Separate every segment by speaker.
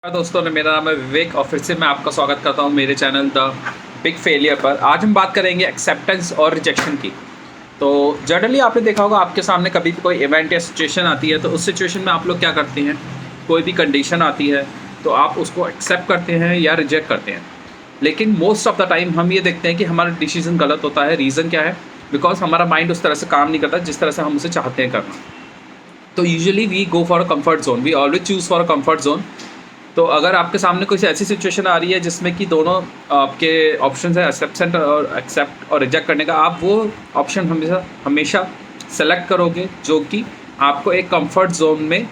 Speaker 1: दोस्तों ने मेरा नाम है विवेक और फिर से मैं आपका स्वागत करता हूं मेरे चैनल द बिग फेलियर पर। आज हम बात करेंगे एक्सेप्टेंस और रिजेक्शन की। तो जनरली आपने देखा होगा आपके सामने कभी भी कोई इवेंट या सिचुएशन आती है तो उस सिचुएशन में आप लोग क्या करते हैं, कोई भी कंडीशन आती है तो आप उसको एक्सेप्ट करते हैं या रिजेक्ट करते हैं। लेकिन मोस्ट ऑफ द टाइम हम ये देखते हैं कि हमारा डिसीजन गलत होता है। रीज़न क्या है? बिकॉज हमारा माइंड उस तरह से काम नहीं करता जिस तरह से हम उसे चाहते हैं करना। तो usually we go for a comfort zone, we always choose for a comfort zone. तो अगर आपके सामने कोई ऐसी सिचुएशन आ रही है जिसमें कि दोनों आपके ऑप्शन है एक्सेप्ट और रिजेक्ट करने का, आप वो ऑप्शन हमेशा सेलेक्ट करोगे जो कि आपको एक कंफर्ट जोन में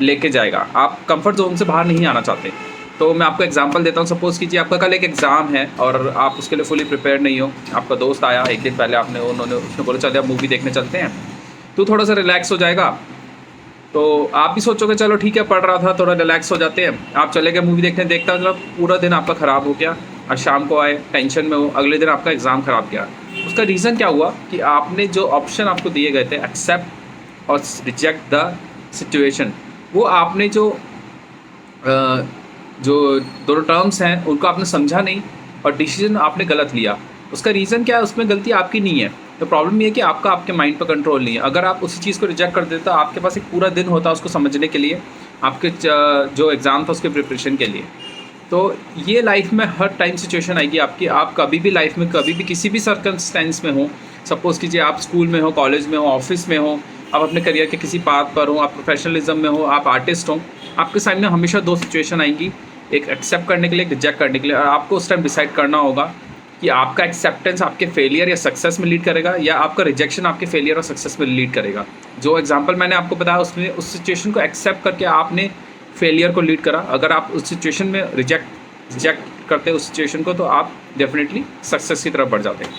Speaker 1: लेके जाएगा। आप कंफर्ट जोन से बाहर नहीं आना चाहते। तो मैं आपको एग्जांपल देता हूँ। सपोज़ कीजिए आपका कल एक एग्ज़ाम है और आप उसके लिए फुली प्रिपेयर नहीं हो। आपका दोस्त आया एक दिन पहले, उसने बोला चल यार मूवी देखने चलते हैं, तो थोड़ा सा रिलैक्स हो जाएगा। तो आप भी सोचोगे चलो ठीक है, पढ़ रहा था थोड़ा रिलैक्स हो जाते हैं। आप चले गए मूवी देखने, देखता मतलब पूरा दिन आपका ख़राब हो गया और शाम को आए टेंशन में हो, अगले दिन आपका एग्ज़ाम ख़राब गया। उसका रीज़न क्या हुआ कि आपने जो ऑप्शन आपको दिए गए थे एक्सेप्ट और रिजेक्ट द सिचुएशन, वो आपने जो दोनों टर्म्स हैं उनको आपने समझा नहीं और डिसीजन आपने गलत लिया। उसका रीज़न क्या है? उसमें गलती आपकी नहीं है। तो प्रॉब्लम ये है कि आपके माइंड पर कंट्रोल नहीं है। अगर आप उसी चीज़ को रिजेक्ट कर देते तो आपके पास एक पूरा दिन होता उसको समझने के लिए, आपके जो एग्ज़ाम था उसके प्रिपरेशन के लिए। तो ये लाइफ में हर टाइम सिचुएशन आएगी आपकी। आप कभी भी लाइफ में कभी भी किसी भी सर्कमस्टेंस में हो, सपोज़ कीजिए आप स्कूल में हो, कॉलेज में हो, ऑफिस में हो, आप अपने करियर के किसी पाथ पर हो, आप प्रोफेशनलिज्म में हो, आप आर्टिस्ट हो, आपके सामने हमेशा दो सिचुएशन आएंगी, एक एक्सेप्ट करने के लिए, एक रिजेक्ट करने के लिए। और आपको उस टाइम डिसाइड करना होगा कि आपका एक्सेप्टेंस आपके फेलियर या सक्सेस में लीड करेगा या आपका रिजेक्शन आपके फेलियर और सक्सेस में लीड करेगा। जो एग्जांपल मैंने आपको बताया उसमें उस सिचुएशन को एक्सेप्ट करके आपने फेलियर को लीड करा। अगर आप उस सिचुएशन में रिजेक्ट करते उस सिचुएशन को तो आप डेफिनेटली सक्सेस की तरफ बढ़ जाते हैं।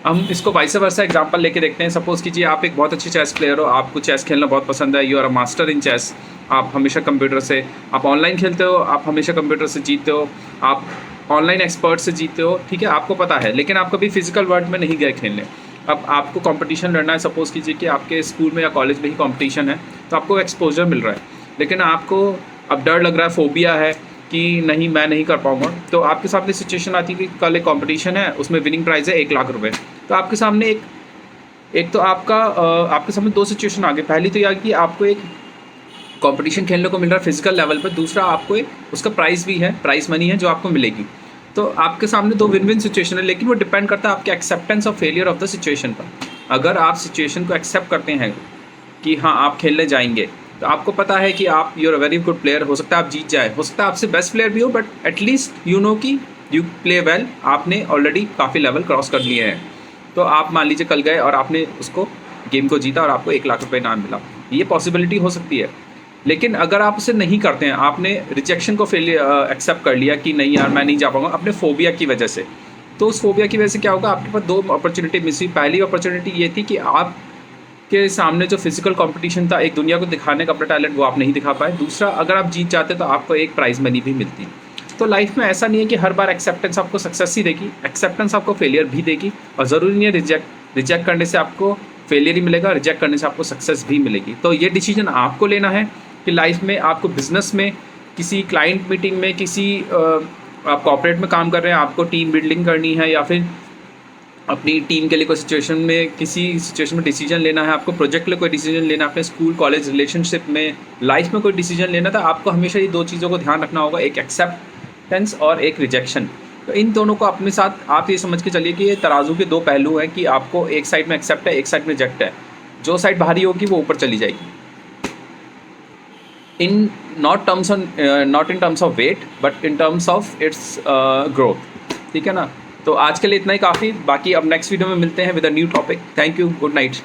Speaker 1: हम इसको वाइस वर्सा एग्जांपल लेके देखते हैं। सपोज़ कीजिए आप एक बहुत अच्छी चेस प्लेयर हो, आपको चेस खेलना बहुत पसंद है, you are a master in chess. आप हमेशा कंप्यूटर से, आप ऑनलाइन खेलते हो, आप हमेशा कंप्यूटर से जीतते हो, आप ऑनलाइन एक्सपर्ट से जीते हो, ठीक है, आपको पता है। लेकिन आप कभी फिजिकल वर्ल्ड में नहीं गए खेलने। अब आपको कंपटीशन लड़ना है। सपोज़ कीजिए कि आपके स्कूल में या कॉलेज में ही कंपटीशन है तो आपको एक्सपोजर मिल रहा है, लेकिन आपको अब डर लग रहा है, फोबिया है कि नहीं मैं नहीं कर पाऊँगा। तो आपके सामने सिचुएशन आती है कि कल एक कॉम्पिटिशन है, उसमें विनिंग प्राइज़ है 1 लाख रुपये। तो आपके सामने एक तो आपके सामने दो सिचुएशन आ गई। पहली तो यह कि आपको एक कंपटीशन खेलने को मिल रहा है फिजिकल लेवल पर, दूसरा आपको एक उसका प्राइज़ भी है, प्राइज़ मनी है जो आपको मिलेगी। तो आपके सामने दो विन विन सिचुएशन है, लेकिन वो डिपेंड करता है आपके एक्सेप्टेंस और फेलियर ऑफ द सिचुएशन पर। अगर आप सिचुएशन को एक्सेप्ट करते हैं कि हाँ आप खेलने जाएंगे, तो आपको पता है कि आप you are a very good player, हो सकता है आप जीत जाए, हो सकता है आपसे बेस्ट प्लेयर भी हो, बट एटलीस्ट यू नो कि यू प्ले वेल, आपने ऑलरेडी काफ़ी लेवल क्रॉस कर लिए हैं। तो आप मान लीजिए कल गए और आपने उसको गेम को जीता और आपको 1 लाख रुपये इनाम मिला, ये पॉसिबिलिटी हो सकती है। लेकिन अगर आप उसे नहीं करते हैं, आपने रिजेक्शन को एक्सेप्ट कर लिया कि नहीं यार मैं नहीं जा पाऊँगा अपने फोबिया की वजह से, तो उस फोबिया की वजह से क्या होगा, आपके पास दो अपॉर्चुनिटी मिस हुई। पहली अपॉर्चुनिटी ये थी कि आपके सामने जो फिजिकल कंपटीशन था, एक दुनिया को दिखाने का अपना टैलेंट, वो आप नहीं दिखा पाए। दूसरा, अगर आप जीत जाते तो आपको एक प्राइज़ मनी भी मिलती। तो लाइफ में ऐसा नहीं है कि हर बार एक्सेप्टेंस आपको सक्सेस ही देगी, एक्सेप्टेंस आपको फेलियर भी देगी। और ज़रूरी नहीं है रिजेक्ट करने से आपको फेलियर ही मिलेगा, रिजेक्ट करने से आपको सक्सेस भी मिलेगी। तो ये डिसीजन आपको लेना है कि लाइफ में आपको बिज़नेस में, किसी क्लाइंट मीटिंग में, आप कॉर्पोरेट में काम कर रहे हैं, आपको टीम बिल्डिंग करनी है, या फिर अपनी टीम के लिए कोई सिचुएशन में, किसी सिचुएशन में डिसीजन लेना है, आपको प्रोजेक्ट के लिए कोई डिसीजन लेना है, अपने स्कूल कॉलेज रिलेशनशिप में, लाइफ में कोई डिसीजन लेना था, आपको हमेशा ये दो चीज़ों को ध्यान रखना होगा, एक एक्सेप्टेंस और एक रिजेक्शन। तो इन दोनों को अपने साथ आप ये समझ के चलिए कि ये तराजू के दो पहलू हैं कि आपको एक साइड में एक्सेप्ट है, एक साइड में रिजेक्ट है। जो साइड भारी होगी वो ऊपर चली जाएगी। not in terms of weight but in terms of its growth, ठीक है ना। तो आज के लिए इतना ही काफ़ी। बाकी अब नेक्स्ट वीडियो में मिलते हैं with a new topic. Thank you, good night.